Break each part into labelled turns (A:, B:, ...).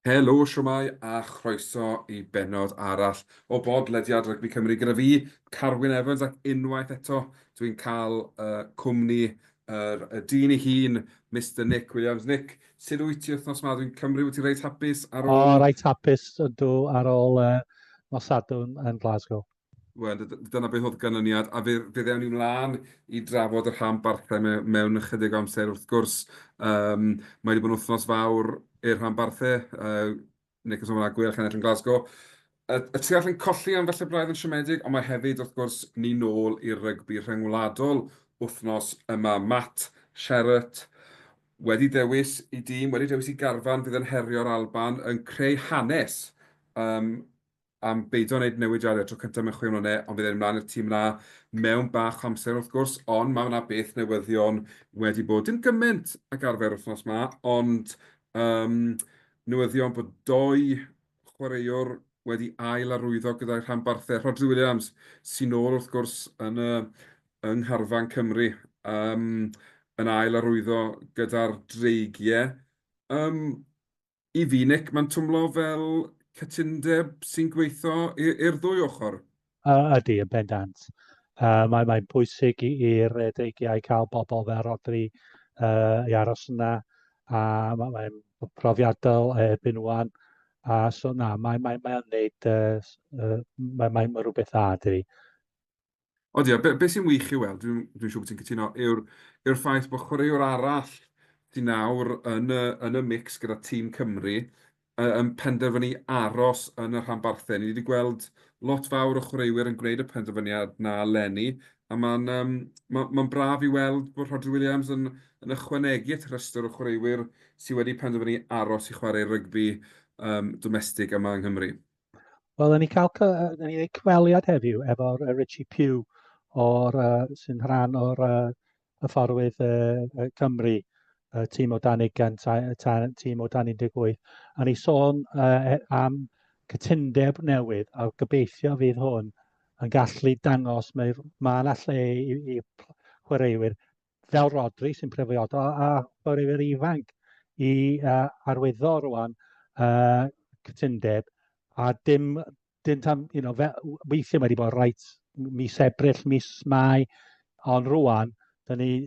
A: Helo, siwmai, a chroeso i benod arall o bodlediad Rygbi Cymru gyda fi, Carwyn Evans, ac unwaith eto dwi'n cael cwmni y dyn ei hun, Mr Nick Williams. Nick, sut wyt ti wythnos yma? Dwi'n Cymru, wyt ti reit hapus ar
B: O,
A: ôl...
B: reit hapus ydw ar ôl Mosadwn yn Glasgow.
A: Wel, dyna beth oedd ganlyniad, a fydd ewn ni mlaen i drafod y rhanbarthau mewn ychydig o amser. Wrth gwrs, mae wedi bod yn wythnos fawr i'r rhanbarthau. Nick os yma Gweilch ennill yn Glasgow. Y tu all yn colli am felly braidd yn siomedig, ond mae hefyd, wrth gwrs, ni nôl i'r rygbi rhyngwladol wythnos yma. Matt Sherratt wedi dewis i dîm, wedi dewis i garfan fydd yn herio'r Alban yn creu hanes am beidio wneud newidiadau tro cyntaf mewn 6 mlynedd, ond bydd e'n ymlaen i'r tîm yna mewn bach amser wrth gwrs, ond mae yna beth newyddion wedi bod. Dim gymaint ag arfer wythnos yma, ond newyddion bod 2 chwaraewr wedi ail arwyddo gyda'r rhanbarthau. Rodri Williams sy'n ôl wrth gwrs yng Ngharfan Cymru yn ail arwyddo gyda'r dreigiau. I fi, Nick, mae'n twmlo fel cytundeb sy'n gweithio i'r ddwy ochr.
B: Ydy, yn bendant. Mae'n bwysig i'r dreigiau cael bobl fel Rodri i aros yna. A mae'n profiadol erbyn wan. So na, mae'n wneud, mae'n rhywbeth dda, dydi.
A: O dia, beth sy'n wych i weld, dwi'n siŵr bod ti'n cytuno, yw'r ffaith bod chwaraewr arall sy'n nawr yn y mix gyda tîm Cymru yn penderfynu aros yn y rhanbarthau. Ni wedi gweld lot fawr o chwaraewyr yn gwneud y penderfyniad na leni, a mae'n braf i weld bod Rodri Williams yn ychwanegu at rhestr o chwaraewyr sydd wedi penderfynu aros i chwarae rygbi domestig yma yng Nghymru.
B: Wel, ni gwneud cyfweliad heddiw efo'r Richie Pugh sy'n rhan o'r hyfforwydd Cymru, tîm o dan 20, tîm o dan 18. A ni sôn am cytundeb newydd, a gobeithio fydd hwn yn gallu dangos mae yna lle i chwaraewyr fel Rodri sy'n profiadol a chwaraewyr ifanc i arwyddo rwan cytundeb. A dim tam, weithiau wedi bod reit mis Ebrill, mis Mai, ond rwan, da ni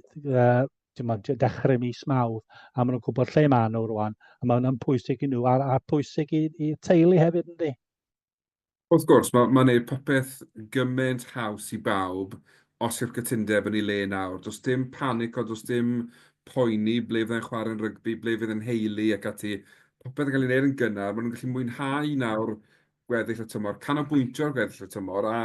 B: dechrau mis Mawrth, a maen nhw'n gwybod lle maen nhw rwan, a maen nhw'n pwysig i nhw, a pwysig i teulu hefyd, yndi?
A: Wrth gwrs, mae'n gwneud popeth gymaint haws i bawb os yw'r cytundeb yn ei le nawr. Does dim panic, o does dim poeni ble fyddai'n chwarae'n rygbi, ble fydd yn heili ac ati. Popeth yn cael ei wneud yn gynnar, maen nhw'n gallu mwynhau nawr gweddill y tymor, canolbwyntio'r gweddill y tymor, a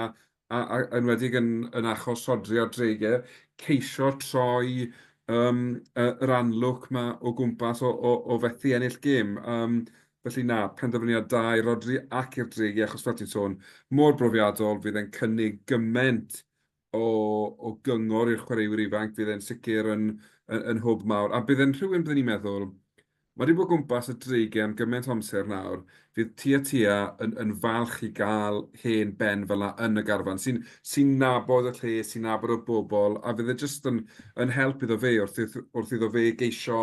A: enwedig yn achos Rodri a dreigiau, ceisio troi yr anlwc yma o gwmpas o fethu ennill gêm. Felly na, penderfyniad da i Rodri ac i'r dreigiau, achos fel ti'n sôn, mor brofiadol, fydd e'n cynnig gymaint o gyngor i'r chwaraewyr ifanc, fydd e'n sicr yn hwb mawr. A bydd e'n rhywun byddwn ni'n meddwl, mae wedi bod gwmpas y dreigiau am gymaint o amser nawr, fydd tia yn falch i gael hen ben fel yna yn y garfan, sy'n nabod y lle, sy'n nabod y bobl, a fydd e jyst yn help iddo fe wrth iddo fe geisio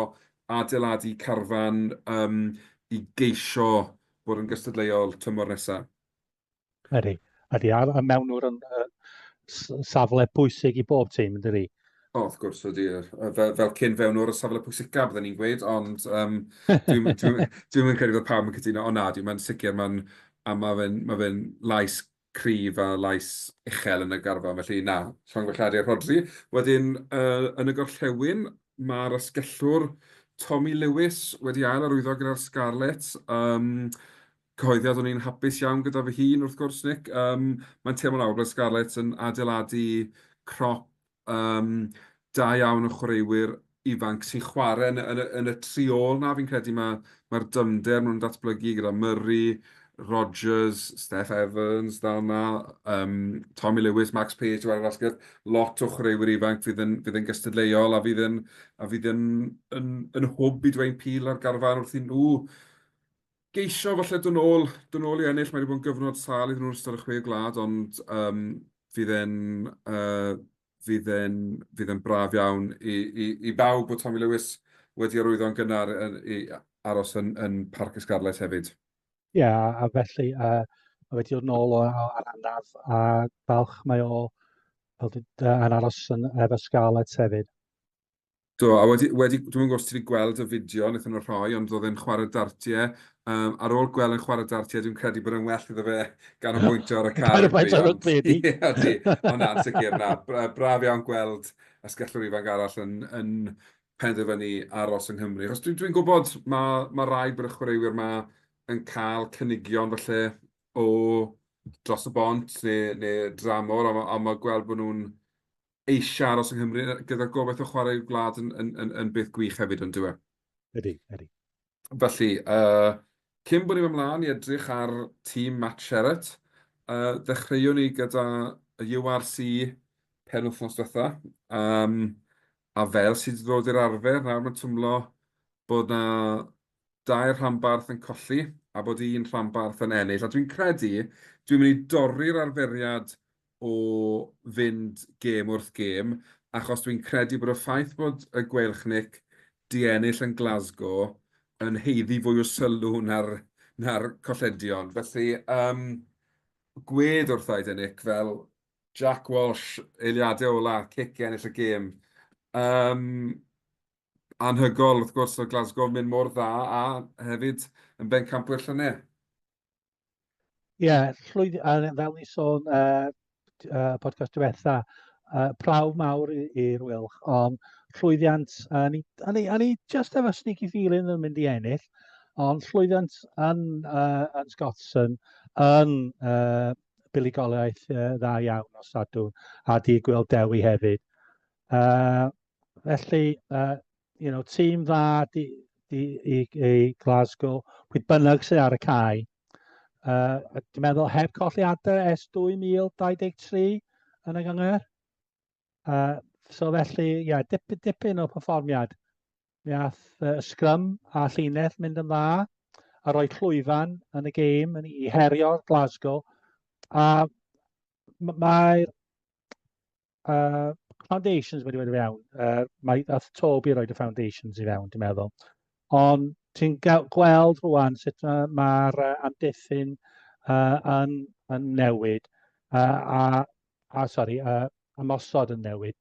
A: adeiladu carfan i geisio bod yn gystadleuol tymor nesaf.
B: Ydy. A mewn o'r safle pwysig i bob tîm, ydy.
A: O, wrth gwrs, ydy. Fel cyn fewn o'r safle pwysicaf, byddwn ni'n gweud, ond dwi'n mynd credu bod pawb yn cytuno. O na, mae'n sicr, mae fe'n lais cryf a lais uchel yn y garfan, felly na, llongylladu ar Rodri. Wedyn, yn y gorllewin, mae'r asgellwr Tommy Lewis wedi ail arwyddo gyda'r Scarlett. Cyhoeddiad o'n i'n hapus iawn gyda fy hun, wrth gwrs, Nick. Mae'n teimlo nawr bod Scarlett yn adeiladu crop da iawn o chwaraewyr ifanc sy'n chwarae yn y triol na. Fi'n credu mae'r dyfnder nhw'n datblygu gyda Murray, Rodgers, Steph Evans, dal na, Tommy Lewis, Max Page, war rasgedd. Lot o chwaraewyr ifanc fydd yn gystadleuol a fydd yn hwb i Dwayne Peel ar garfan wrth i nhw geisio falle dod nôl i ennill. Mae wedi bod yn gyfnod sal iddyn nhw'n ystod y 6 gwlad, ond fydd e'n braf iawn i bawb bod Tommy Lewis wedi arwyddo'n gynnar aros yn Parc Ysgarlet hefyd.
B: Ie, a felly wedi dod nôl ar anaf a falch mae o yn aros efo Scarlett hefyd.
A: Do, a dwi'n gwybod os ti wedi gweld y fideo wnaethon nhw rhoi, ond oedd e'n chwarae dartiau. Ar ôl gweld yn chwarae dartiau, dwi'n credu bod yn well iddo fe ganolbwyntio ar y car rygbi.
B: Ond
A: Ydy, ond na'n sicr na. Braf iawn gweld ysgellwyr ifanc arall yn penderfynu aros yng Nghymru. Achos dwi'n gwybod mae rhaid bod y chwaraewyr yma yn cael cynigion falle o dros y bont neu dramor, a mae gweld bod nhw'n eisiau aros yng Nghymru gyda'r gobeith o chwarae gwlad yn beth gwych hefyd yn dweud.
B: Ydy.
A: Felly, cyn bod ni'n ymlaen i edrych ar tîm Matt Sherratt, ddechreuwn ni gyda y URC penwythnos diwetha. A fel sydd wedi dod i'r arfer, nawr mae'n twmlo bod na 2 rhanbarth yn colli a bod 1 rhanbarth yn ennill. A dwi'n credu, dwi'n mynd i dorri'r arferiad o fynd gêm wrth gêm, achos dwi'n credu bod y ffaith bod y Gweilchnic di ennill yn Glasgow yn heiddi fwy o sylw na'r colledion. Felly, gwed wrthaid ennill fel Jack Walsh, eiliadau ola, cic ennill y gêm. Anhygol, wrth gwrs, o Glasgow mynd mor dda a hefyd yn bencampwyr llynau.
B: Ie, fel ni sôn podcast diwetha, prawf mawr i'r Gweilch, ond llwyddiant, a ni just efo sneaky feeling yn mynd i ennill, ond llwyddiant yn Scotson, yn buligoliaeth dda iawn o Sadwrn, a di Gwyl Dewi hefyd. Felly, tîm dda i Glasgow, pwy bynnag sydd ar y cae. Dwi'n meddwl heb colliadau ers 2023 yn y gyngor. So felly, dipyn o perfformiad. Mi ath ysgrym a llinell mynd yn dda, a rhoi llwyfan yn y gêm i herio Glasgow. A mae'r foundations wedi i fewn. Mae Toby roed y foundations i fewn, dwi'n meddwl. Ond ti'n gweld rwan sut mae'r amddiffyn yn newid, ymosod yn newid,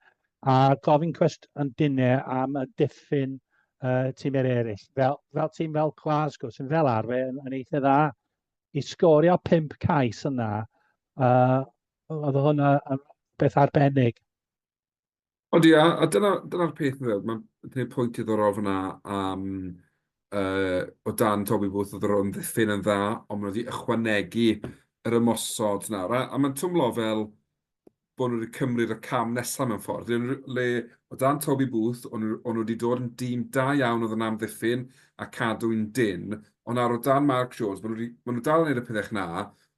B: a gofyn cwest yn dynau am y diffyn tîmau eraill. Fel tîm fel Glasgow, sy'n fel arfer yn eitha dda. I sgorio 5 cais yna, oedd hwnna beth arbennig.
A: Ond ia, a dyna'r peth yn dweud, mae'n pwynt diddorol fyna o dan Toby Booth oedd yr ymddiffyn yn dda, ond maen nhw wedi ychwanegu yr ymosod nawr. A mae'n twmlo fel bod nhw wedi cymryd y cam nesaf mewn ffordd. Le o dan Toby Booth, o'n nhw wedi dod yn dîm da iawn oedd yn amddiffyn a cadw'n dyn, ond nawr o dan Mark Jones, maen nhw dal yn neud y pethau na,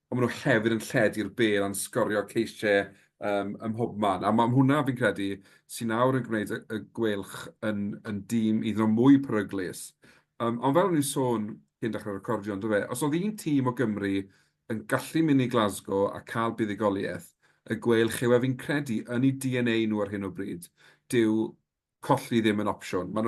A: ond maen nhw hefyd yn lledu'r bel yn sgorio ceisiau ym mhobman. A mae hwnna fi'n credu sy'n nawr yn gwneud y Gweilch yn dîm iddyn nhw mwy peryglus. Ond fel ni'n sôn cyn dechrau'r recordio, os oedd un tîm o Gymru yn gallu mynd i Glasgow a cael buddigoliaeth, y Gweilch yw fi'n credu yn eu DNA nhw ar hyn o bryd. Dyw colli ddim yn opsiwn. Maen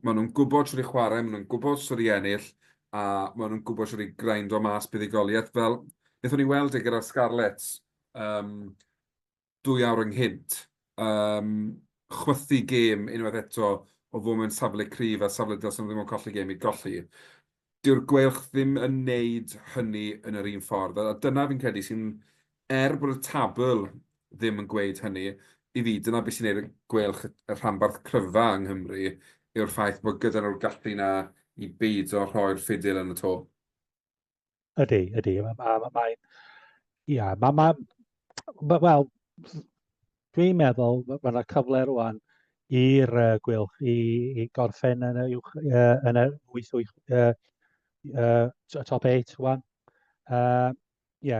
A: nhw'n gwybod sy'n ei chwarae, maen nhw'n gwybod sy'n ei ennill, a maen nhw'n gwybod sy'n ei grind o mas buddigoliaeth. Fel, wnaethon ni weld gyda'r Scarlett 2 awr ynghynt. Chwythu gêm unwaith eto o fod mewn safle cryf a safle dylsyn nhw ddim yn colli gêm i golli. Dyw'r Gweilch ddim yn neud hynny yn yr un ffordd. A dyna fi'n credu sy'n, bod y tabl ddim yn gweud hynny, i fi, dyna beth sy'n neud y Gweilch y rhanbarth cryfa yng Nghymru, yw'r ffaith bod gyda nhw'r gallu na i beidio rhoi'r ffidil yn y to.
B: Ydy. Wel, dwi'n meddwl mae yna cyfle rwan i'r Gweilch i gorffen yn y top 8 rwan.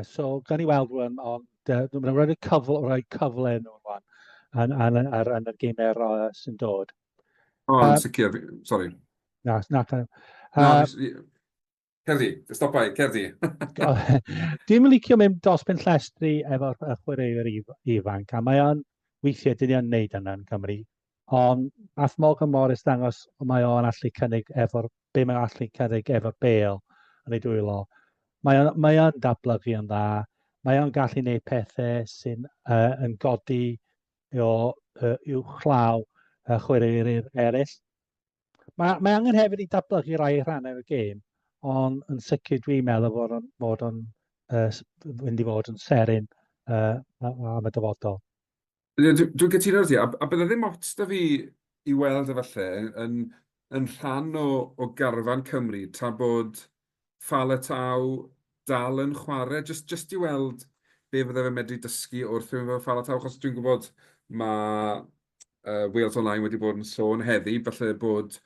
B: So gan i weld rwan, ond dwi'n rhoi cyfle nhw rwan yn y gymau sy'n dod.
A: Yn sicr, sori.
B: Na.
A: Cerdi, stopai, cerdi.
B: Dwi'n licio mynd dosbarth llestri efo'r chwaraewyr ifanc, a mae o'n weithiau dyn ni yn neud yna yn Cymru. Ond nath Morgan Morris dangos mae o'n allu cynnig be mae'n allu cynnig efo'r bêl yn ei dwylo. Mae o'n datblygu yn dda. Mae o'n gallu gwneud pethau sy'n yn godi uwchlaw chwaraewyr eraill. Mae angen hefyd i datblygu rai rhannau y gêm, ond yn sicr dwi'n meddwl bod o'n mynd i fod yn seryn am y dyfodol.
A: Dwi'n cytuno ti, a bydde ddim ots da fi i weld efallai yn rhan o garfan Cymru, tra bod Falataw dal yn chwarae, just i weld be fydde fe medru dysgu wrth rhywun fel Falataw, achos dwi'n gwybod mae Wales Online wedi bod yn sôn heddi, falle bod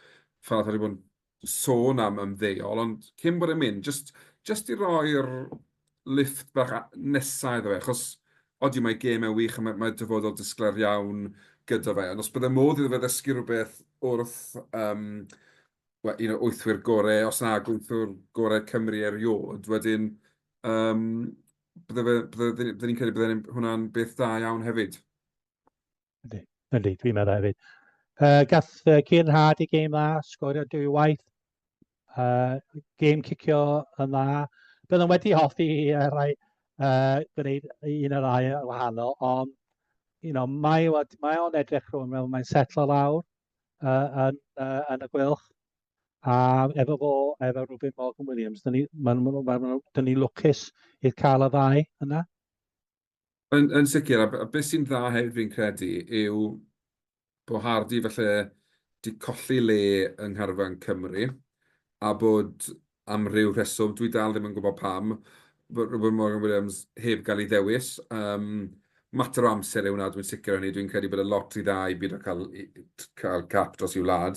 A: Falataw wedi bod yn sôn am ymddeol, ond cyn bod e'n mynd, just i roi'r lift bach nesaf iddo fe, achos odi mae gêm e wych a mae dyfodol disgler iawn gyda fe. Ond os bydde modd iddo fe ddysgu rhywbeth wrth un o wythwyr gorau, os na gwythwyr gorau Cymru eriod, wedyn bydde ni'n credu bydde hwnna'n beth da iawn hefyd.
B: Yndi, dwi'n meddwl hefyd. Gath Cian Hard i gêm dda, sgorio 2 waith. Gêm cicio yn dda. Byddwn wedi hoffi rai gwneud un o'r ddau yn wahanol, ond mae o'n edrych rhwng fel mae'n setlo lawr yn y Gweilch. A efo Reuben Morgan Williams, dyn ni lwcus i'r cael y ddau yna.
A: Yn sicr, a beth sy'n dda hefyd fi'n credu yw bod Hardy falle wedi colli le yng ngharfan Cymru, a bod am ryw rheswm, dwi dal ddim yn gwybod pam, bod Robert Morgan Williams heb gael ei ddewis. Mater o amser yw hwnna, dwi'n sicr hynny, dwi'n credu bod y lot i dda i byd o cael cap dros i'w wlad.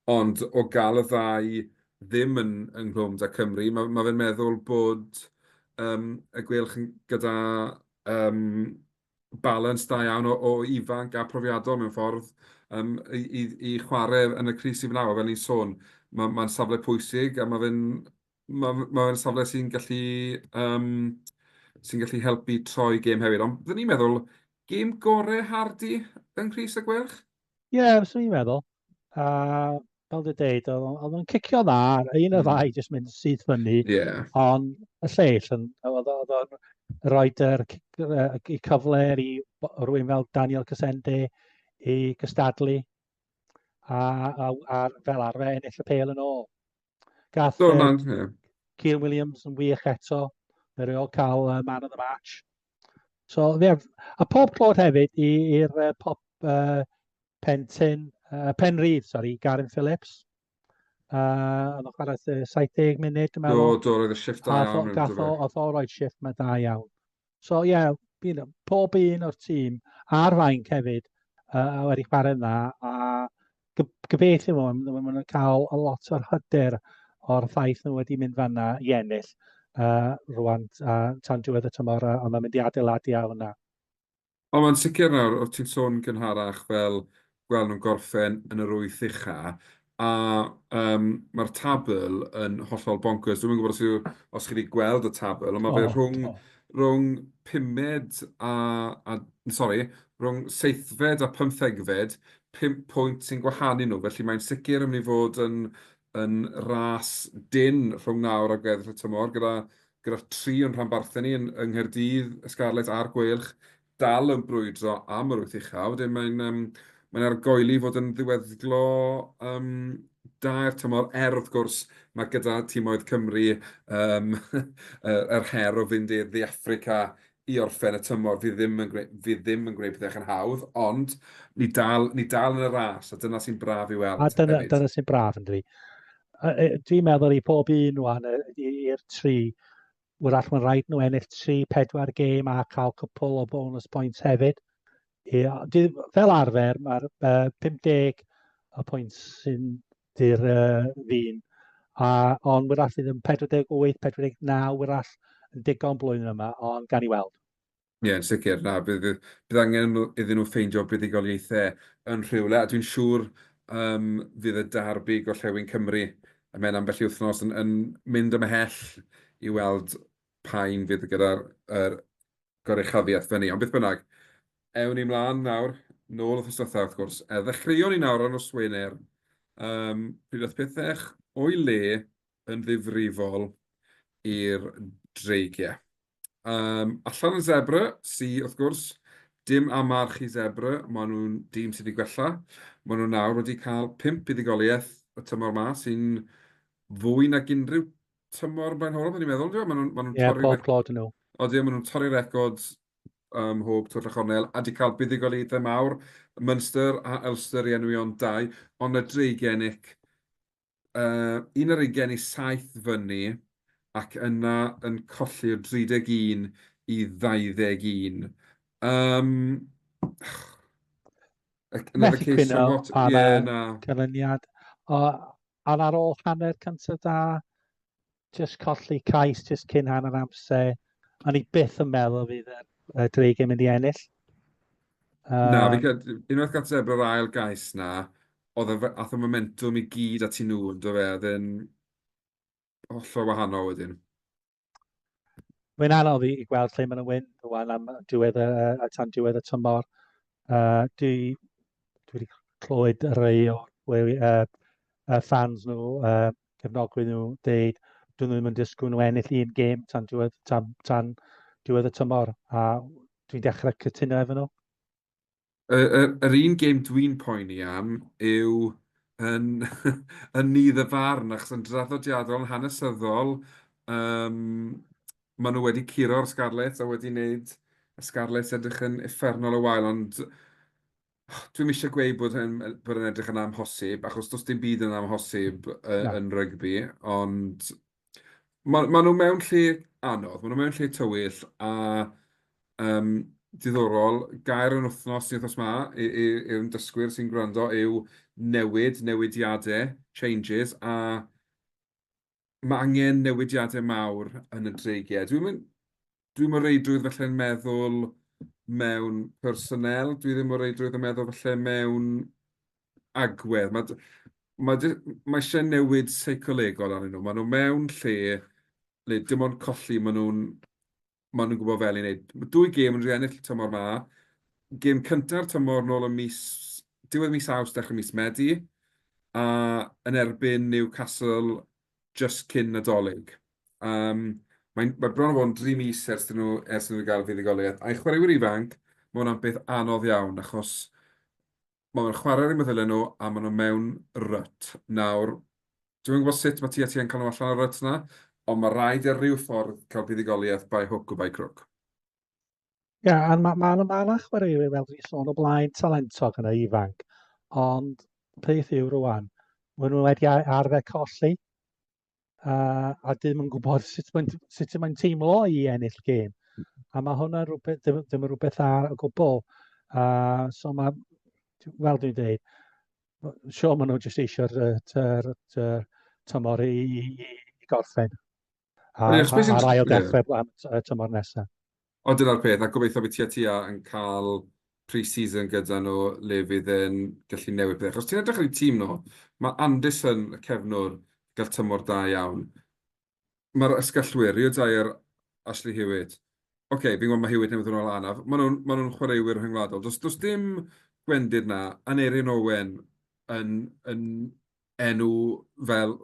A: Ond o gael y ddau ddim yn nghlwm da Cymru, mae fe'n meddwl bod y Gweilch gyda balans da iawn o ifanc a profiadol mewn ffordd i chwarae yn y crys i fnaw. Fel ni'n sôn, mae'n safle pwysig a mae'n safle sy'n gallu helpu troi gêm hefyd. Ond byddwn ni'n meddwl, gêm gorau Hardy yn crys y Gweilch?
B: Ie, fyswn i'n meddwl. Fel dy dweud, oedd o'n cicio dda, un o ddau jyst mynd syth fyny, ond y lleill, oedd o'n rhoi cyfle i rhywun fel Daniel Casende i gystadlu a fel arfer ennill y pêl yn ôl. Gath Cian Williams yn wych eto, yr ôl cael man of the match. So, a pob clod hefyd i'r pop Penrhydd, Garyn Phillips. Oedd o'n chwarae 70 munud, dwi'n meddwl.
A: Roedd y shift da iawn.
B: Oedd o roed shift mae da iawn. So, pob un o'r tîm a'r fainc hefyd wedi chwarae yna. A gobeithio nhw'n cael a lot o'r hyder o'r ffaith nhw wedi mynd fanna i ennill rwan tan diwedd y tymor, ond mae'n mynd i adeiladu a hwnna.
A: Ond mae'n sicr nawr, o'r ti'n sôn gynharach fel gweld nhw'n gorffen yn yr wyth ucha, a mae'r tabl yn hollol bonkers. Dwi'n gwybod os chi wedi gweld y tabl, ond mae fe rhwng pumed rhwng 7fed a 15fed, 5 pwynt sy'n gwahanu nhw. Felly mae'n sicr yn mynd i fod yn ras dyn rhwng nawr a gweddill y tymor, gyda 3 o'n rhanbarthau ni yng Nghaerdydd, Scarlett a'r Gweilch, dal yn brwydro am yr wyth ucha. Wedyn mae'n argoeli fod yn ddiweddglo da'r tymor, wrth gwrs, mae gyda tîmoedd Cymru yr her o fynd i'r ddi Affrica i orffen y tymor. Fi ddim yn gwneud pethau yn hawdd, ond ni dal yn y ras, a dyna sy'n braf i weld.
B: A dyna sy'n braf yn dwi. Dwi'n meddwl i pob un rwan i'r 3, wrach mae'n rhaid nhw ennill 3-4 gêm a cael cwpl o bonus points hefyd. Fel arfer, mae'r 50 y pwynt sy'n di'r fin. Ond wrach fydd yn 48, 49, wrach yn digon blwyddyn yma, ond gan i weld.
A: Ie, yn sicr. Bydd angen iddyn nhw ffeindio buddigoliaethau yn rhywle, a dwi'n siŵr fydd y darbu gorllewin Cymru a mewn ambell i wythnos yn mynd ymhell i weld pa'n fydd gyda'r goruchafiaeth fyny. Ond beth bynnag, ewn ni mlaen nawr nôl wrth ystod wrth gwrs. Ddechreuon ni nawr yn os Wener. Pryd oedd pethau o'i le yn ddifrifol i'r dreigiau. Allan yn Zebra, wrth gwrs, dim amarch i Zebra, maen nhw'n dîm sydd wedi gwella. Maen nhw nawr wedi cael 5 buddugoliaeth y tymor yma, sy'n fwy nag unrhyw tymor blaenhorol, dwi'n meddwl. Maen nhw'n
B: Ie,
A: torri...
B: pob clod yn nhw.
A: Maen nhw'n torri records mhob twll a chornel, a wedi cael buddugoliaethau mawr, Munster a Ulster i enwion 2, ond y dreigenig, 11 fyny, ac yna yn colli'r 31 i 21.
B: Methu
A: Case
B: cwyno
A: somewhat,
B: ar y
A: na.
B: canlyniad. Ond ar ôl hanner cyntaf da, jyst colli cais jyst cyn hanner amser. O'n i byth yn meddwl fydd y dreigiau mynd i ennill.
A: Na, unwaith gael Zebra'r ail gais na, ath y momentum i gyd at i nhw, do fe, oedd yn hollol wahanol wedyn.
B: Mae'n anodd i gweld lle maen nhw'n wyn rwan am tan diwedd y tymor. Dwi wedi clywed rhai o'r fans nhw, cefnogwyr nhw, dweud dyn nhw ddim yn disgwyl nhw ennill un gêm tan diwedd y tymor. A dwi'n dechrau cytuno efo nhw.
A: Yr un gêm dwi'n poeni am yw yn, yn nidd y farn, achos yn draddodiadol, yn hanesyddol, maen nhw wedi curo'r Scarlett a wedi wneud y Scarlett edrych yn effernol o wael, ond dwi'n eisiau gweud bod yn edrych yn amhosib, achos does dim byd yn amhosib yn rygbi, ond maen nhw mewn lle anodd, maen nhw mewn lle tywyll, a diddorol, gair yn wythnos neu wythnos yma yw'n dysgwyr sy'n gwrando yw newidiadau, changes, a mae angen newidiadau mawr yn y dreigiau. Dwi'n mor reidrwydd felly'n meddwl mewn personel, dwi ddim mor reidrwydd yn meddwl felly mewn agwedd. Mae eisiau newid seicolegol arnyn nhw. Maen nhw mewn lle dim ond colli, maen nhw'n gwybod fel i wneud. 2 gêm yn rhiennill tymor yma. Gêm cyntaf tymor nôl yn diwedd mis Awst, dechrau mis Medi, a yn erbyn Newcastle just cyn Nadolig. Mae bron o fod yn 3 mis ers nhw gael fuddugoliaeth. A'i chwaraewyr ifanc, mae hwnna'n beth anodd iawn, achos mae'n chwarae'r meddyliau nhw a maen nhw mewn rut. Nawr, dwi'n gwybod sut mae ti a ti yn cael nhw allan o'r rut yna, ond mae rhaid ar ryw ffordd cael buddugoliaeth by hook o by crook.
B: Ie, a mae'n chwaraewyr fel dwi'n sôn o blaen talentog yn y ifanc, ond peth yw rwan, maen nhw wedi arfer colli, a ddim yn gwybod sut mae'n teimlo i ennill gêm. A mae hwnna ddim yn rhywbeth ar y gwbl. So mae, fel dwi'n dweud, sure maen nhw jyst eisiau'r tymor i gorffen. A'r ail dechrau am y tymor nesaf.
A: O, dyna'r peth, a gobeithio bod ti yn cael pre-season gyda nhw le fydd yn gallu newid pethau. Os ti'n edrych ar ei tîm nhw, mae Anderson, y cefnwr, gael tymor da iawn. Mae'r ysgallwyr, Rio Dyer, Ashley Hewitt. Fi'n gwybod mae Hewitt newydd yn ôl anaf. Maen nhw'n chwaraewyr rhyngwladol. Does dim gwendid na, Aneurin Owen yn enw fel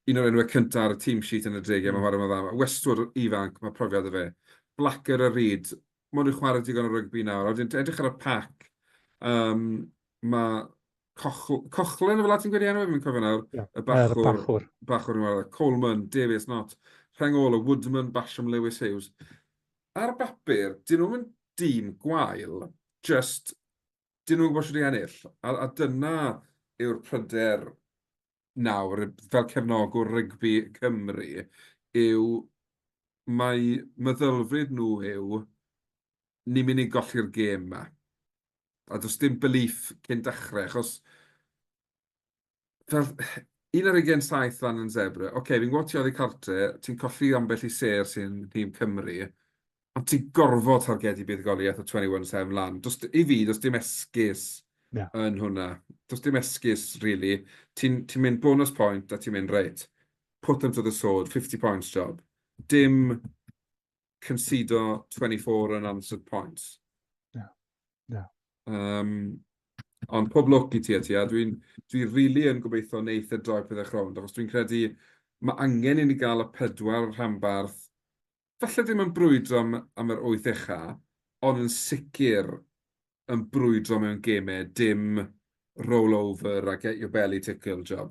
A: un o'r enwau cyntaf ar y team sheet yn y dreigiau, mae'n dda. Westwood ifanc, mae profiad y fe. Blacker y Reid, maen nhw'n chwarae digon o rygbi nawr. Edrych ar y pac, mae Cochlan y fel ti'n gweud enw, fi'n cofio nawr. Y bachwr. Coleman, Davies, Not. Rhengol, Woodman, Basham, Lewis Hughes. Ar bapur, dyn nhw'n dîm gwael, just dyn nhw'n gwybod sydd wedi ennill. A dyna yw'r pryder nawr, fel cefnogwr rygbi Cymru, yw mae meddylfryd nhw yw ni'n mynd i golli'r gêm yma. A does dim belief cyn dechrau, achos fel 17 lan yn Zebra, fi'n gwybod ti oedd i cartre, ti'n colli ambell i ser sy'n tîm Cymru, ond ti'n gorfod targedu buddugoliaeth o 21-7 lan. I fi, does dim esgus yn hwnna. Does dim esgus, really. Ti'n mynd bonus point a ti'n mynd reit. Put them to the sword, 50 points job. Dim concedo 24 unanswered points.
B: No.
A: Ond pob lwc i ti a ti, a dwi rili yn gobeithio wneith y droi pethau chrond, achos dwi'n credu mae angen i ni gael y 4 rhanbarth, falle ddim yn brwydro am yr 8 ucha, ond yn sicr yn brwydro mewn gemau, dim roll-over a get your belly tickle job.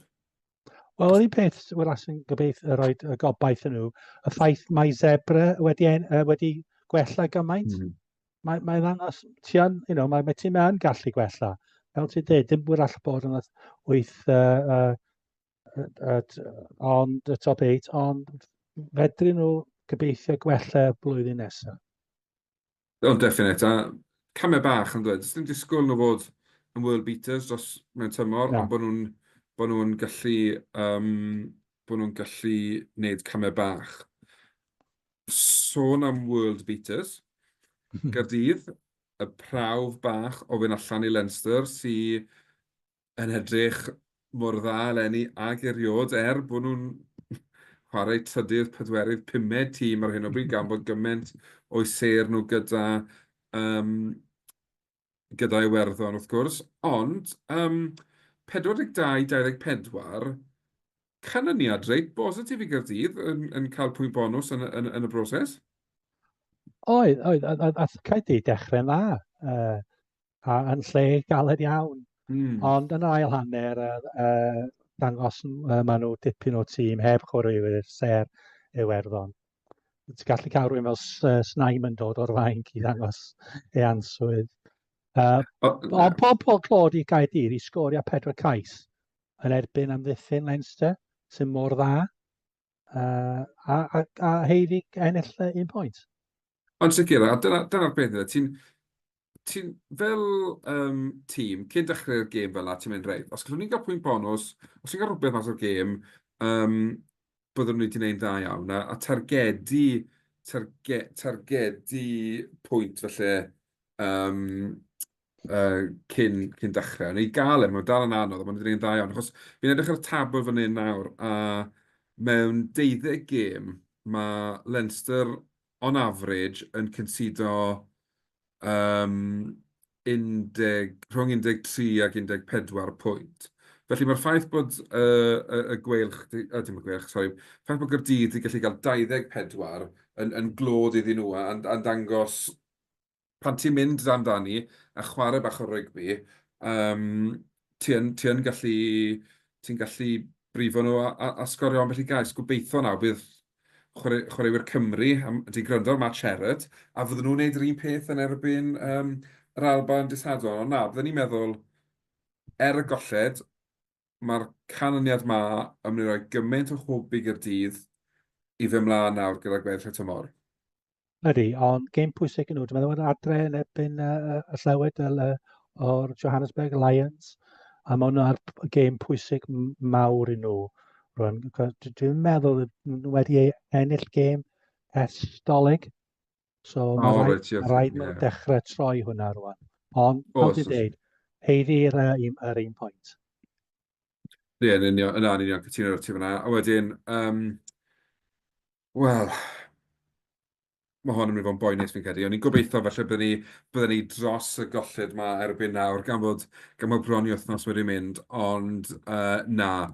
B: Wel, yr un peth wrach sy'n gobeithio rhoi y gobaith yn nhw, y ffaith mae zebra wedi gwella gymaint. Mae'n ddangos, mae ti mewn gallu gwella. Fel ti dweud, dim wrach bod yn 8 ond y top 8, ond fedri nhw gobeithio gwella blwyddyn nesaf.
A: Ond definite, a camau bach yn dweud, dim disgwyl nhw fod yn world beaters dros mewn tymor, ond bod nhw'n gallu wneud camau bach. Sôn am world beaters, Gaerdydd, y prawf bach o fynd allan i Leinster sy'n edrych mor dda eleni ag eriod bod nhw'n chwarae trydydd, pedwerydd, 5 tîm ar hyn o bryd gan bod gymaint o'i ser nhw gyda Iwerddon wrth gwrs. Ond 42-24, canlyniad reit bositif i Gaerdydd yn cael pwynt bonus yn y broses.
B: Oedd, a Caerdydd dechrau'n dda, a yn lle galed iawn. Ond yn ail hanner, dangos maen nhw dipyn o tîm heb chwaraewyr ser Iwerddon. Ti'n gallu cael rhywun fel Snaim yn dod o'r fainc i ddangos ei answydd. Ond pob clod i Gaerdydd i sgorio 4 cais yn erbyn amddiffyn Leinster, sy'n mor dda. A heiddi ennill 1 pwynt.
A: Ond sicr, a dyna'r beth yna, ti'n fel tîm, cyn dechrau'r gêm fel yna, ti'n mynd reit. Os gallwn ni'n cael pwynt bonus, os ni'n cael rhywbeth mas o'r gêm, byddwn ni wedi gwneud da iawn. A targedu pwynt felly cyn dechrau. Neu gael mae'n dal yn anodd, mae'n gwneud da iawn. Achos fi'n edrych ar y tabl fan hyn nawr, a mewn 12 gêm, mae Leinster on average yn consido rhwng 13 ac 14 pwynt. Felly mae'r ffaith bod y Gweilch, dim y Gweilch, sori, ffaith bod Gaerdydd wedi gallu cael 24 yn glod iddyn nhw a'n dangos pan ti'n mynd amdani a chwarae bach o rygbi, ti'n gallu brifo nhw a sgorio ambell i gais. Gobeithio nawr bydd chwaraewyr Cymru wedi gwrando ar Matt Sherratt, a fydden nhw'n gwneud yr un peth yn erbyn yr Alban dysadon. Ond na, fydden ni'n meddwl, y golled, mae'r canlyniad yma yn mynd i roi gymaint o hwb i Gaerdydd i fy mlaen nawr gyda Gweilch y tymor.
B: Ydy, ond gêm pwysig yn nhw. Dwi'n meddwl yn adre yn erbyn y llywed o'r Johannesburg Lions, a mae hwnna'r gêm pwysig mawr i nhw. Dwi'n meddwl nhw wedi ennill gêm ers Dolig. So mae rhaid nhw dechrau troi hwnna rwan. Ond, fel ti'n dweud, heiddi'r 1 pwynt.
A: Ie, yn union, cytuno o'r ti fyna. A wedyn, wel, mae hwn yn mynd i fod yn boenus fi'n credu. O'n i'n gobeithio falle bydden ni dros y golled yma erbyn nawr gan bod bron i wythnos wedi mynd, ond na.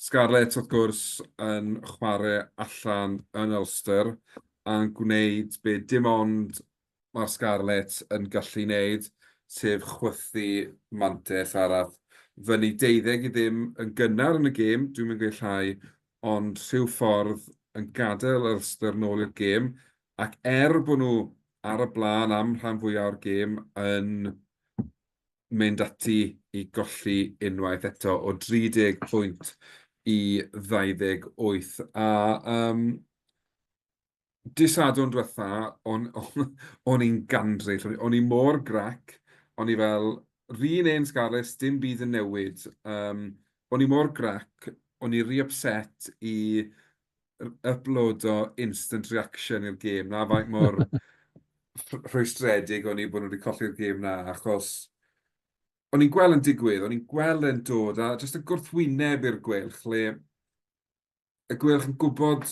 A: Scarlett wrth gwrs yn chwarae allan yn Ulster a'n gwneud be dim ond mae'r Scarlett yn gallu wneud, sef chwythu mantais arall. Fyny 12-0 yn gynnar yn y gêm, dwi'n mynd gweithio, ond rhyw ffordd yn gadael Ulster nôl i'r gêm, ac bod nhw ar y blaen am rhan fwyaf o'r gêm yn mynd ati i golli unwaith eto o 30 pwynt i 28. A dysadwn diwetha, o'n i'n gandryll, o'n i mor grac, o'n i fel, rhan ein Scarlett, dim byd yn newid. O'n i mor grac, o'n i upset i uploado instant reaction i'r gêm. Na faint mor rhwystredig o'n i bod nhw wedi colli'r gêm na, achos o'n i'n gweld yn digwydd, o'n i'n gweld yn dod, a jyst y gwrthwyneb i'r Gweilch, lle y Gweilch yn gwybod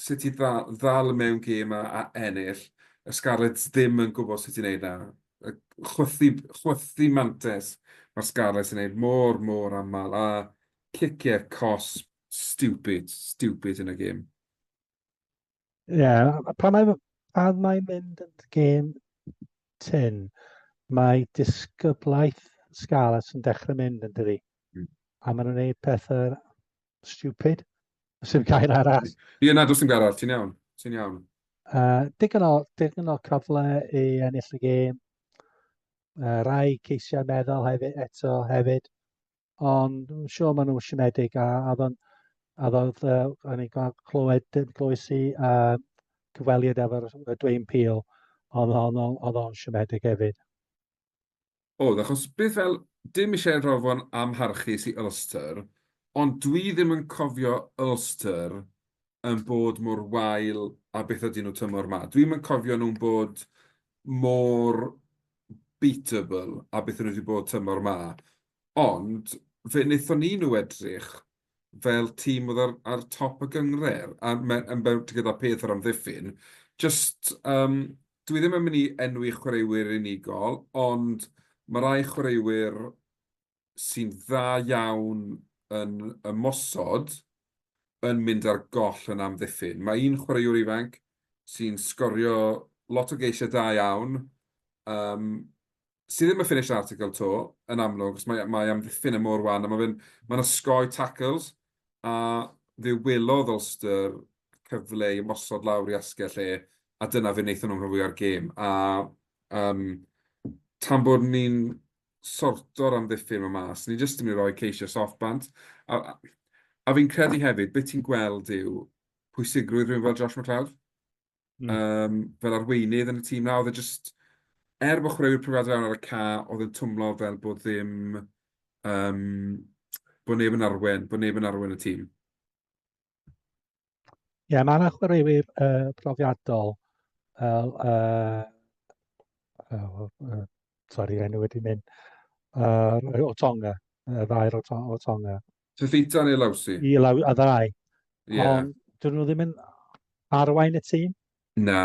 A: sut i ddal mewn gêm a ennill, y Scarlett ddim yn gwybod sut i'n neud na. chwythu mantes mae'r Scarlett yn gwneud mor aml, a ciciau cos stupid yn y gêm.
B: Pan mae'n mynd yn gêm tin, mae disgyblaeth Scarlett yn dechrau mynd yn dydi. A maen nhw'n gwneud pethau stupid, sy'n gair arall.
A: Ie, na, does dim gair arall, ti'n iawn.
B: Digon o cyfle i ennill y gêm. Rai ceisiau meddwl hefyd. Ond dwi'n siŵr maen nhw'n siomedig a oedd o'n i'n clywes i cyfweliad efo'r Dwayne Peel, oedd o'n siomedig hefyd.
A: Achos beth fel, dim eisiau rofon amharchus i Ulster, ond dwi ddim yn cofio Ulster yn bod mor wael a beth ydyn nhw tymor ma. Dwi'n yn cofio nhw'n bod mor beatable a beth nhw wedi bod tymor ma. Ond fe wnaethon ni nhw edrych fel tîm oedd ar top y gyngred yn bawt gyda peth o'r amddiffyn. Dwi ddim yn mynd i enwi chwaraewyr unigol, ond mae rai chwaraewyr sy'n dda iawn yn ymosod yn mynd ar goll yn amddiffyn. Mae un chwaraewr ifanc sy'n sgorio lot o geisiau da iawn, sydd ddim yn finish article to, yn amlwg, cos mae amddiffyn y mor wan, a mae'n ysgoi tackles, a fe wylodd Ulster cyfle i mosod lawr i asgell lle, a dyna fe wnaethon nhw'n rhywun ar gêm. Tan bod ni'n sorto'r amddiffyn yma mas, ni jyst yn mynd i roi ceisio softband. A fi'n credu hefyd, beth ti'n gweld yw pwysigrwydd rhywun fel Josh McLeod. Fel arweinydd yn y tîm na, oedd e jyst, bod chwaraewyr prifadrau ar y ca, oedd yn twmlo fel bod ddim, bod neb yn arwen y tîm.
B: Ie, mae yna chwaraewyr profiadol, sori, enw wedi mynd, o Tonga, y ddair o Tonga.
A: Fifita neu Lawsi?
B: Y ddau.
A: Ie.
B: Ond dyn nhw ddim yn arwain y tîm?
A: Na.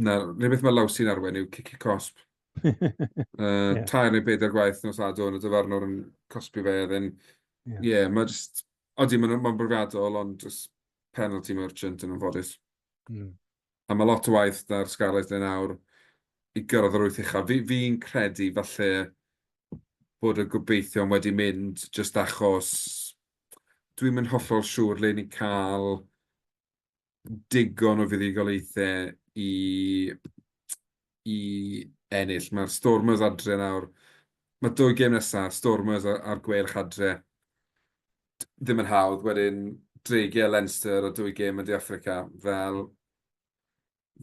A: Rhaid beth mae Lawsi'n arwen yw cici cosp. Tair neu bedair gwaith nos adwn, y dyfarnwr yn cosbi fe. Mae jyst... Odi, mae'n brofiadol, ond jyst penalty merchant yn ymfodus. A mae lot o waith na'r Scarlett yn awr i gyrraedd yr wyth uchaf. Fi'n credu falle bod y gobeithion wedi mynd jyst achos dwi'n mynd hollol siŵr le ni'n cael digon o fuddugoliaethau i ennill. Mae'r Stormers adre nawr. Mae 2 gêm nesaf, Stormers a'r Gweilch adre. Ddim yn hawdd. Wedyn, dreigiau Leinster a 2 gêm yn De Affrica. Fel,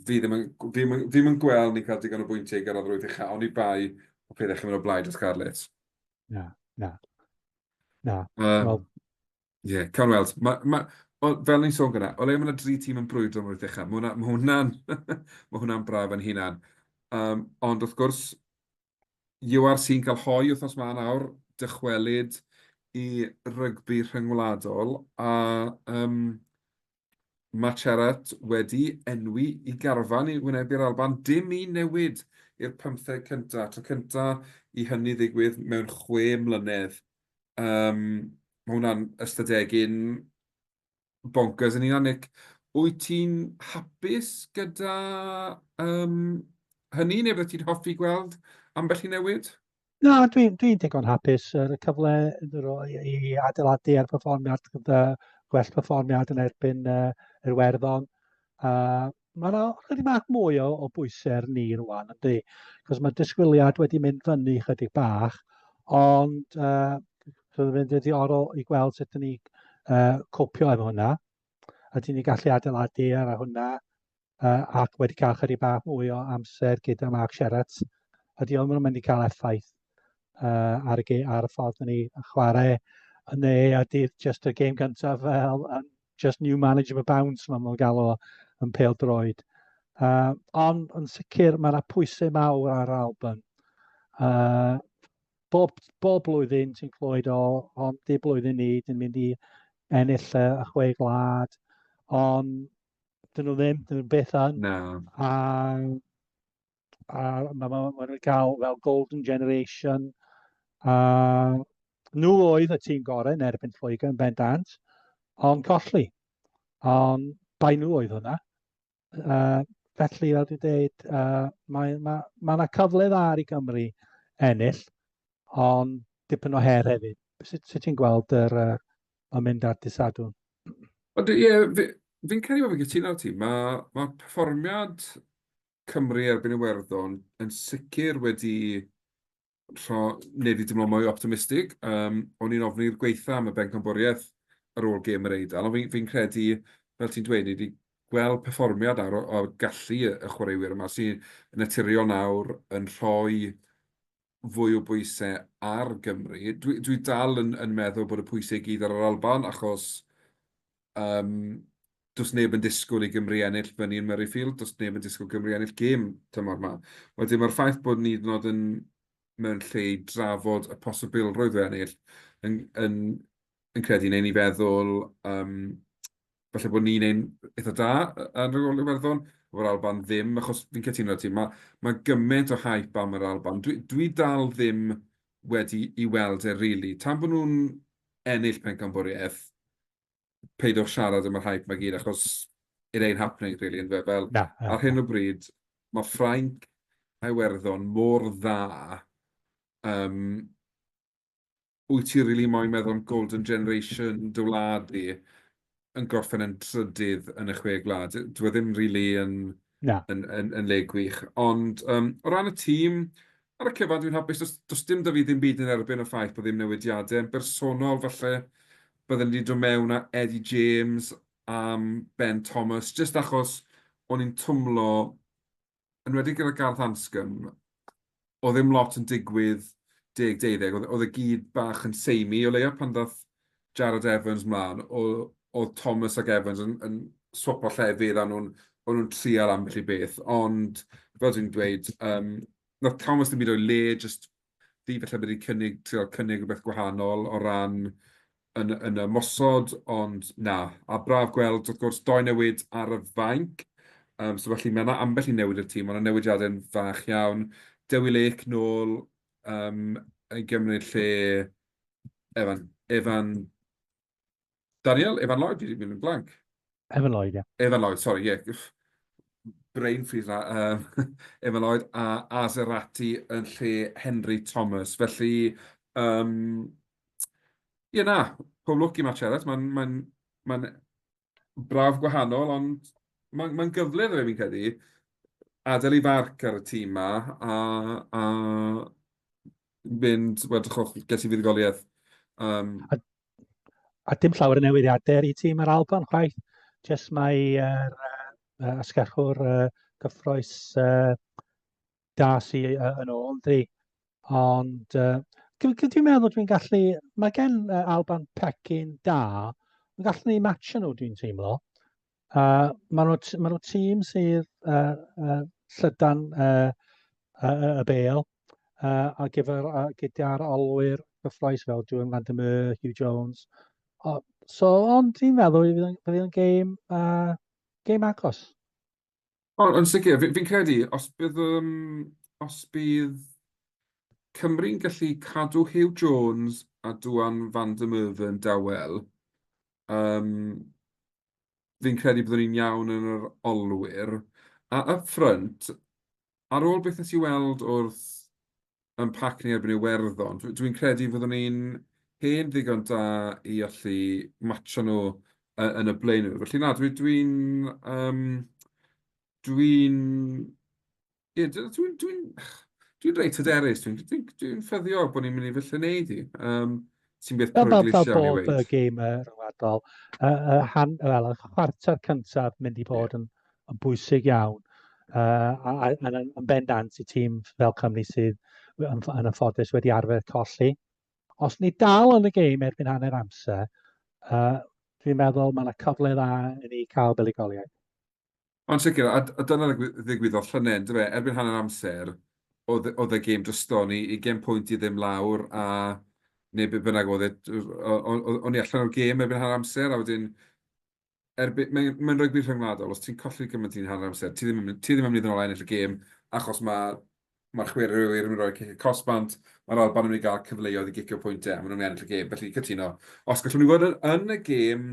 A: fi ddim yn gweld ni'n cael digon o bwyntiau gan o'r wyth uchaf. Ond i bai o peth eich yn mynd o blaid o Scarlett.
B: Na.
A: Cawn weld. Fel ni'n sôn gyda, o le mae yna 3 tîm yn brwydro am wyth uchaf. Mae hwnna'n braf yn hunan. Ond wrth gwrs, UR sy'n cael hoi wrthnos ma nawr, dychwelyd i rygbi rhyngwladol, a mae Sherratt wedi enwi i garfan i wynebu'r Alban. Dim i newid i'r 15 cyntaf. Tro cyntaf i hynny ddigwydd mewn 6 mlynedd. Mae hwnna'n ystadegyn bonkers yn un Nick. Wyt ti'n hapus gyda hynny, neu byddai ti'n hoffi gweld ambell i newid?
B: Na, dwi'n digon hapus. Y cyfle i adeiladu'r perfformiad, gwell perfformiad yn erbyn yr Werddon. Mae yna chydig bach mwy o bwysau ni rwan, yndi. Cos mae disgwyliad wedi mynd fyny chydig bach, ond bydd yn ddiddorol i gweld sut ydyn ni copio efo hwnna. Ydyn ni gallu adeiladu ar hwnna ac wedi cael chydig bach mwy o amser gyda Mark Sherratt. Ydy o'n mynd i cael effaith ar y ffordd ni chwarae, neu ydy'r just y gêm gyntaf fel just new management bounce mae'n gael o yn pêl droed. Ond yn sicr mae yna pwysau mawr ar Alban. Bob blwyddyn ti'n clywed ond di blwyddyn ni, dyn mynd i ennill y 6 gwlad, ond dyn nhw ddim beth yn.
A: Na.
B: nhw'n cael fel Golden Generation. Nhw oedd y tîm gorau yn erbyn Lloegr yn bendant, ond colli. Ond bai nhw oedd hwnna. Felly, fel dwi'n dweud, mae yna cyfle dda ar i Gymru ennill, ond dipyn o her hefyd. Sut ti'n gweld y mynd ar dysadwn?
A: Ond ie, fi'n credu bod fi'n cytuno ti. Mae perfformiad Cymru erbyn Iwerddon yn sicr wedi wneud i dimlo mwy optimistig. O'n i'n ofni'r gweitha am y bencampwriaeth ar ôl gêm yr Eidal. Ond fi'n credu, fel ti'n dweud, ni wedi gweld perfformiad nawr o gallu y chwaraewyr yma sy'n naturiol nawr yn rhoi fwy o bwysau ar Gymru. Dwi dal yn meddwl bod y pwysau i gyd ar yr Alban, achos does neb yn disgwyl i Gymru ennill fyny yn Murrayfield, does neb yn disgwyl Gymru ennill gêm tymor yma. Wedyn mae'r ffaith bod ni nod yn mewn lle i drafod y posibilrwydd o ennill yn credu neu ni feddwl falle bod ni'n ein eitha da yn ôl Iwerddon, o'r Alban ddim, achos fi'n cytuno ti, mae gymaint o hype am yr Alban. Dwi dal ddim wedi i weld e, rili. Tan bod nhw'n ennill pencampwriaeth, peidwch siarad am yr hype mae gyd, achos it ain't happening, really, yn fe. Fel,
B: Na,
A: ar hyn o bryd, mae Ffrainc a Iwerddon mor dda. Wyt ti rili moyn meddwl am Golden Generation dy wlad i yn gorffen yn trydydd yn y chwe gwlad? Dwi ddim rili
B: na.
A: yn le gwych. Ond o ran y tîm, ar y cyfan dwi'n hapus, does dim da fi ddim byd yn erbyn y ffaith bod ddim newidiadau. Yn bersonol, falle, bydden ni dod mewn â Eddie James am Ben Thomas, jyst achos o'n i'n twmlo, yn wedi gyda Garth Hanscom, o ddim lot yn digwydd 10-12, oedd y gyd bach yn seimi o leia pan ddaeth Jared Evans mlaen, oedd Thomas ac Evans yn swapo llefydd a nhw'n trial ambell i beth, ond fel dwi'n dweud, nath Thomas ddim byd o'i le, jyst fi falle wedi cynnig rhywbeth gwahanol o ran yn y mosod, ond na. A braf gweld, wrth gwrs, doi newid ar y fainc. So felly mae yna ambell i newid y tîm, ond y newidiadau'n fach iawn. Dewi Lake nôl i gymryd lle Evan Lloyd, fi wedi mynd yn blanc.
B: Evan Lloyd, ie.
A: Evan Lloyd, sorry, yeah. Brain freeze na. Evan Lloyd a Sherratt yn lle Henry Thomas. Felly, ie na, pob lwc i match Sherratt. Mae'n braf gwahanol, ond mae'n gyfle ddo fi'n credu adael i farc ar y tîm ma a mynd, wedwch, ges i fuddugoliaeth.
B: A dim llawer o newidiadau i tîm yr Alban, chwaith. Jyst mae ysgellwr gyffroes da sy'n yn ôl, di. Ond dwi'n meddwl dwi'n gallu... Mae gen Alban pecyn da. Mae'n gallu ni match nhw, dwi'n teimlo. Maen nhw tîm sydd llydan y bêl a gyda'r olwyr gyffroes fel Julian Vandermeer, Hugh Jones. Ond dwi'n meddwl bydd yn gêm agos.
A: Yn sicr, fi'n credu, os bydd Cymru'n gallu cadw Hugh Jones a Dwan van der Merwe yn dawel, fi'n credu byddwn ni'n iawn yn yr olwyr. A up front, ar ôl beth nes i weld wrth yn pac ni erbyn Iwerddon, dwi'n credu fyddwn ni'n hen ddigon da i allu matcho nhw yn y blaen nhw. Felly na, dwi'n reit hyderus. Dwi'n ffyddio bod ni'n mynd i felly wneud i. Sy'n beth peryglus iawn i
B: Fel bob
A: weid.
B: gêm rhyngwladol, y chwarter cyntaf mynd i bod yn bwysig iawn. Yn bendant i tîm fel Cymru sydd yn y ffodus wedi arfer colli. Os ni dal yn y gêm erbyn hanner amser, dwi'n meddwl mae yna cyfle dda i ni cael buligoliaeth.
A: Ond sicr, a dyna ddigwyddodd llynedd, dy fe, erbyn hanner amser, oedd y gêm dryston ni, i gêm pwynt i ddim lawr, a neu be bynnag oedd o'n i allan o'r gêm erbyn hanner amser, a wedyn, mae'n rhoi gwir rhyngwladol, os ti'n colli gymaint i'n hanner amser, ti ddim yn mynd yn ôl ennill y gêm, achos mae Mae'r chwaraewyr yn mynd i roi cic cosbant, mae'r Alban yn mynd i gael cyfleoedd i gicio pwyntiau, maen nhw'n mynd i ennill y gêm, felly cytuno. Os gallwn ni fod yn y gêm,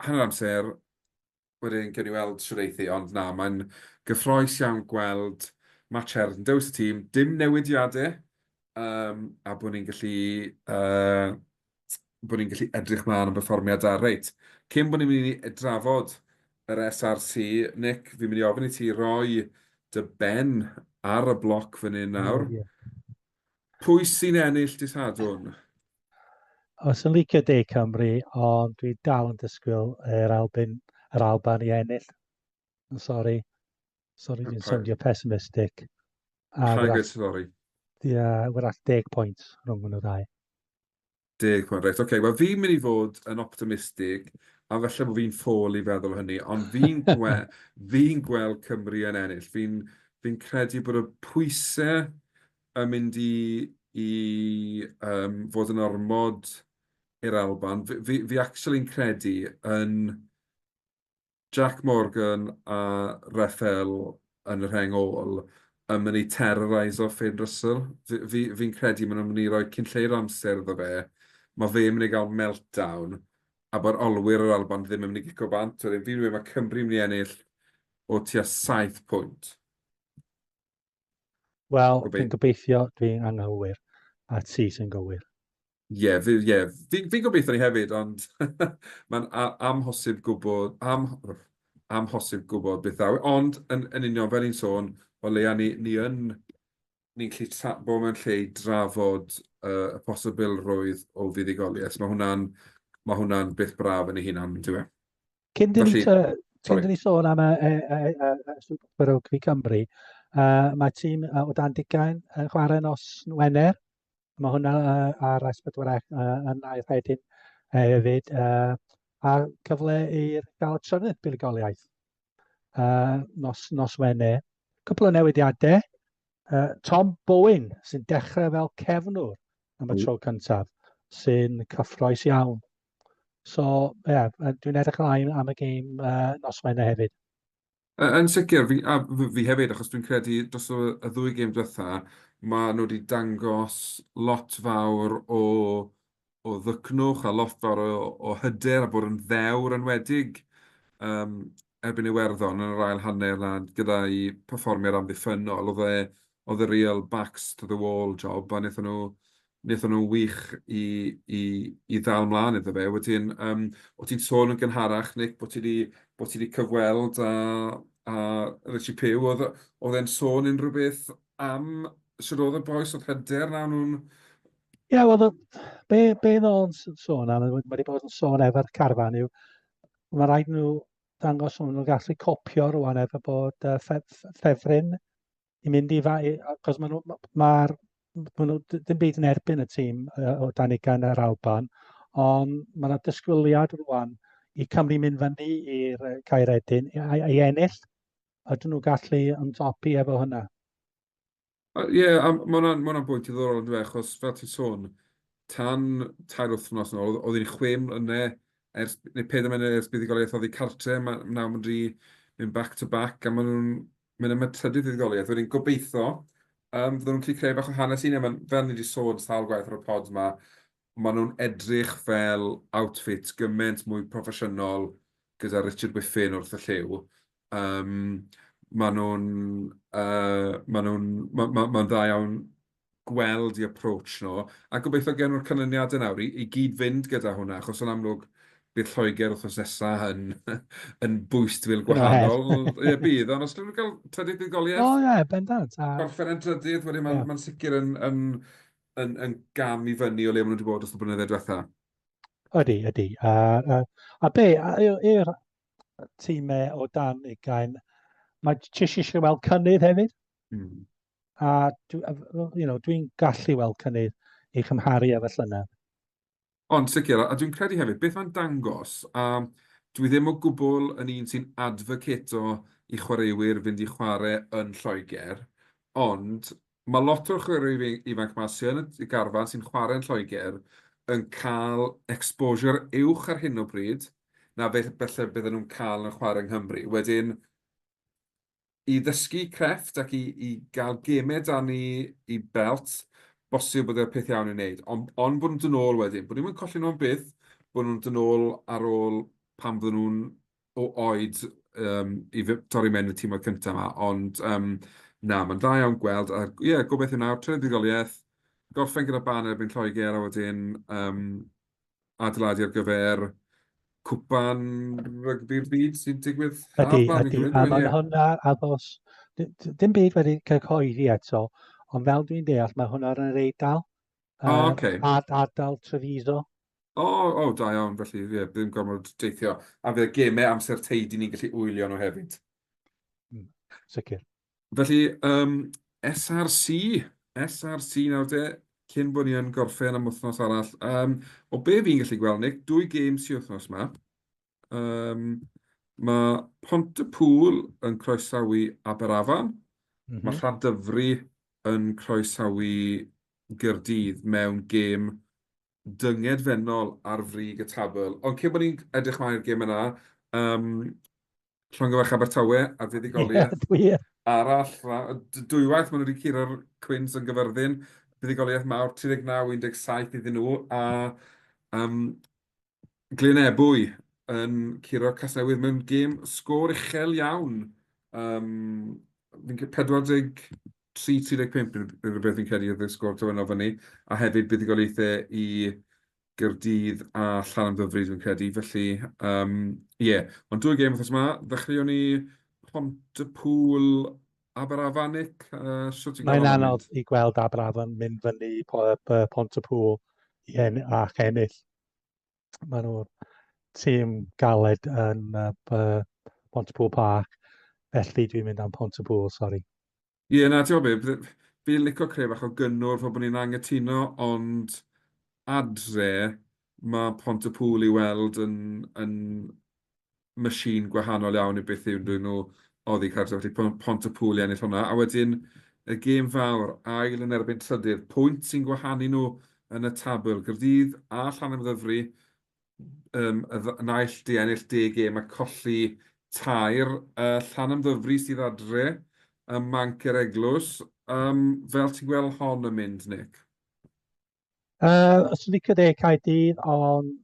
A: hanner amser, wedyn gen i weld siwreithi, ond na, mae'n gyffroes iawn gweld match Sherratt yn dewis y tîm, dim newidiadau, a bod ni'n gallu edrych mlaen am berfformiad da. Reit, cyn bod ni'n mynd i drafod yr SRC, Nick, fi'n mynd i ofyn i ti roi dy ben ar y bloc fan hyn nawr.
B: Ie.
A: Pwy sy'n ennill dy sadwn?
B: Os yn licio De Cymru, ond dwi dal yn disgwyl yr Alban i ennill. Sori, dwi'n sowndio pessimistic. A
A: Pa'n gweud sori?
B: wrach 10 pwynt rhwng nhw ddau.
A: 10 pwynt, reit. Oce, wel fi'n mynd i fod yn optimistig, a felly bod fi'n ffôl i feddwl hynny, ond fi'n gweld Cymru yn ennill. Fi'n credu bod y pwysau yn mynd i fod yn ormod i'r Alban. Fi actually'n credu yn Jack Morgan a Raphael yn yr heng ôl yn mynd i terrorise o Finn Russell. Fi'n credu maen nhw'n mynd i roi cynlleir amser iddo fe. Mae fe'n mynd i gael meltdown, a bod olwyr yr Alban ddim yn mynd i gico bant. Fi'n dweud mae Cymru'n mynd i ennill o tua 7 pwynt.
B: Wel, dwi'n gobeithio dwi'n anghywir, a ti sy'n gywir.
A: Ie, fi'n gobeithio ni hefyd, ond mae'n amhosib gwybod, amhosib gwybod beth ddaw. Ond, yn union fel ni'n sôn, o leia ni'n gallu bod mewn lle i drafod y posibilrwydd o fuddugoliaeth. Mae hwnna'n beth braf yn ei hunan, dwi'n dweud.
B: Cyn dyn
A: Sorry.
B: ni sôn am y Super Rugby Cymru, mae tîm o Dan Digain yn chwarae nos Wener. Mae hwnna ar S4C yn ail rhedyn hefyd. A cyfle i'r gael trynydd buddugoliaeth nos Wener. Cwpl o newidiadau. Tom Bowen sy'n dechrau fel cefnwr am y tro cyntaf, sy'n cyffroes iawn. So, dwi'n edrych ymlaen am y gêm nos Wener hefyd.
A: Yn sicr, fi hefyd, achos dwi'n credu dros y ddwy gêm diwetha, mae nhw wedi dangos lot fawr o ddycnwch a lot fawr o hyder a bod yn ddewr yn wedig erbyn Iwerddon yn yr ail hanner na gyda'i perfformiad amddiffynol. Oedd y real backs to the wall job, a wnaethon nhw wych i ddal mlaen iddo fe. Wedyn, o ti'n sôn yn gynharach, Nick, bod ti wedi cyfweld a Richie Pew, oedd e'n sôn unrhyw beth am sydd oedd y boes oedd hyder na nhw'n...
B: Ie, wel, be o'n sôn am, mae wedi bod yn sôn efo'r Carwyn yw, mae rhaid nhw dangos nhw'n gallu copio rwan efo bod ffefryn i mynd i achos maen nhw ddim byd yn erbyn y tîm o Danigan yr Alban, ond mae yna disgwyliad rwan i Cymru mynd fyny i'r Caeredin i ennill. Ydyn nhw gallu ymdopi efo hynna?
A: Ie, mae hwnna'n bwynt ddiddorol yn dweud, achos fel ti'n sôn, tan tair wythnos yn ôl, oedd hi'n 6 mlynedd, neu 4 mlynedd ers buddigoliaeth oedd hi cartre, nawr mae'n mynd back to back, a maen nhw'n mynd am y trydydd buddigoliaeth. Wedyn gobeithio, fydden nhw'n gallu creu bach o hanes un, fel ni wedi sôn sawl gwaith ar y pod yma, maen nhw'n edrych fel outfit gymaint mwy proffesiynol gyda Richard Whiffin wrth y lliw. Maen nhw'n dda iawn gweld i approach nhw, a gobeithio gen nhw'r canlyniadau nawr i gyd fynd gyda hwnna, achos yn amlwg bydd Lloegr wrthos nesaf yn bwystfil gwahanol. Ie, bydd, ond os ydyn nhw'n cael trydydd buddigoliaeth...
B: O ie, bendant.
A: Gorffen yn trydydd, wedyn mae'n sicr yn gam i fyny o le maen nhw wedi bod dros y blynyddoedd diwetha.
B: Ydy. A be, i'r tîmau o Dan Ugain, mae jyst eisiau weld cynnydd hefyd. A dwi'n gallu weld cynnydd i chymharu efo llynedd.
A: Ond sicr, a dwi'n credu hefyd, beth mae'n dangos, a dwi ddim o gwbl yn un sy'n advocato i chwaraewyr fynd i chwarae yn Lloegr, ond mae lot o'r chwaraewyr ifanc yma sy'n y garfan sy'n chwarae yn Lloegr yn cael exposure uwch ar hyn o bryd na beth bydden nhw'n cael yn chwarae yng Nghymru. Wedyn, i ddysgu crefft ac i gael gemau dan i belt, bosib bod e'r peth iawn i wneud. Ond bod nhw'n dod nôl wedyn, bod nhw'n colli nhw'n byth, bod nhw'n dod nôl ar ôl pan bod nhw'n o oed torri mewn y tîmau cyntaf yma. Ond na, mae'n dda iawn gweld. Ie, gobeithio nawr, trydydd digoliaeth, gorffen gyda ban erbyn Lloegr a wedyn adeiladu ar gyfer cwpan rygbi'r byd sy'n digwydd
B: Ydy,
A: Alban, fi'n
B: ydy.
A: gwybod,
B: A
A: dwi'n
B: mae'n
A: ie.
B: hwnna addos... Dim byd wedi cyhoeddi eto, ond fel dwi'n deall, mae hwnna yn yr Eidal.
A: O, oce.
B: Ardal Treviso.
A: Da iawn, felly, ie, ddim gormod deithio. A fydd y gemau amser teidi ni'n gallu wylio nhw hefyd.
B: Sicr.
A: Felly, SRC nawr de, cyn bod ni yn gorffen am wythnos arall. O be fi'n gallu gweld, Nick, 2 gêm sy'n wythnos yma. Mae Pontypool yn croesawu Aberafan. Mae Llandyfri yn croesawu Gaerdydd mewn gêm dyngedfennol ar frig y tabl. Ond cyn bod ni'n edrych mlaen i'r gêm yna, Llongyfarch Abertawe a
B: Ie,
A: fuddugoliaeth
B: dwi...
A: arall. Dwywaith maen nhw wedi curo'r Cwins yn Gyfyrddin. Fuddugoliaeth mawr, 39-17 iddyn nhw. A Glynebwy yn curo'r Casnewydd mewn gêm sgôr uchel iawn. Fi'n 43-35 yn rhywbeth fi'n credu oedd y sgôr tywynnol fyny. A hefyd buddugoliaethau i Gaerdydd a Llanymddyfri dwi'n credu. Felly, ie. Ond 2 gêm wrthos yma. Ddechreuwn ni Pontypool Aberafanic. Sut ti'n
B: Mae'n
A: gael hwnna'n
B: anodd
A: mynd?
B: i gweld Aberafan mynd fyny Pontypool ac ennill. Maen nhw'r tîm galed yn Pontypool Park. Felly dwi'n mynd am Pontypool, sori.
A: Ie, na, ti'n gwybod be, fi'n licio creu bach o gynnwr fel bod ni'n anghytuno, ond adre mae Pontypool i weld yn machine gwahanol iawn i beth yw'n dyn nhw oddi cardio. Felly Pontypool i ennill hwnna. A wedyn y gêm fawr, ail yn erbyn trydydd, pwynt sy'n gwahanu nhw yn y tabl. Gaerdydd a Llanymddyfri naill di ennill 10 gêm a colli tair. Llanymddyfri sydd adre, manc yr eglwys. Fel ti'n gweld hon yn mynd, Nick?
B: Os ydw i'n de Caerdydd, ond...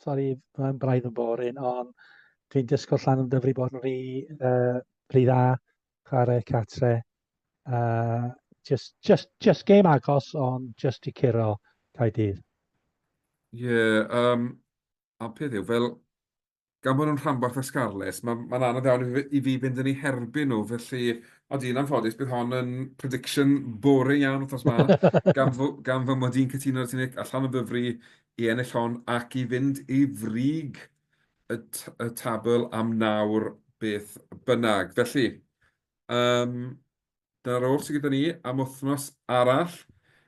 B: Sori, mae'n braidd yn boring, ond dwi'n disgwyl Llanymddyfri bod yn rhy dda chwarae catre. Just game agos, ond just i curo Caerdydd.
A: Ie, a peth yw, fel gan bod nhw'n rhanbarth ysgarles, mae'n anodd iawn i fi fynd yn ei herbyn nhw. Felly, od i'n anffodus, bydd hon yn prediction boring iawn wrthos ma. Gan fy mod i'n cytuno ar Tunic allan o ddyfru i ennill hon ac i fynd i frig y tabl am nawr beth bynnag. Felly, dyna'r oll sydd gyda ni am wythnos arall.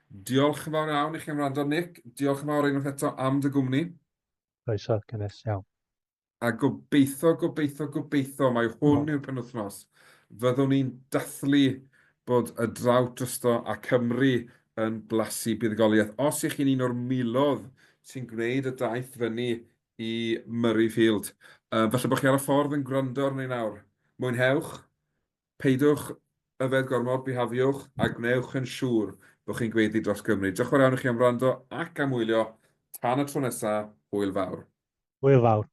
A: Diolch yn fawr iawn i chi'n wrando, Nick. Diolch yn fawr unwaith eto am dy gwmni.
B: Croeso, cynnes iawn.
A: A gobeithio mai hwn yw'r penwythnos. Fyddwn ni'n dathlu bod y drawt drysto a Cymru yn blasu buddugoliaeth. Os ych chi'n un o'r miloedd sy'n gwneud y daith fyny i Murrayfield. Falle bod chi ar y ffordd yn gwrando arni nawr. Mwynhewch, peidwch yfed gormod, bihafiwch a gwnewch yn siŵr bod chi'n gweithio dros Gymru. Diolch yn fawr iawn i chi am wrando ac am wylio. Tan y tro nesaf, hwyl fawr.
B: Hwyl fawr.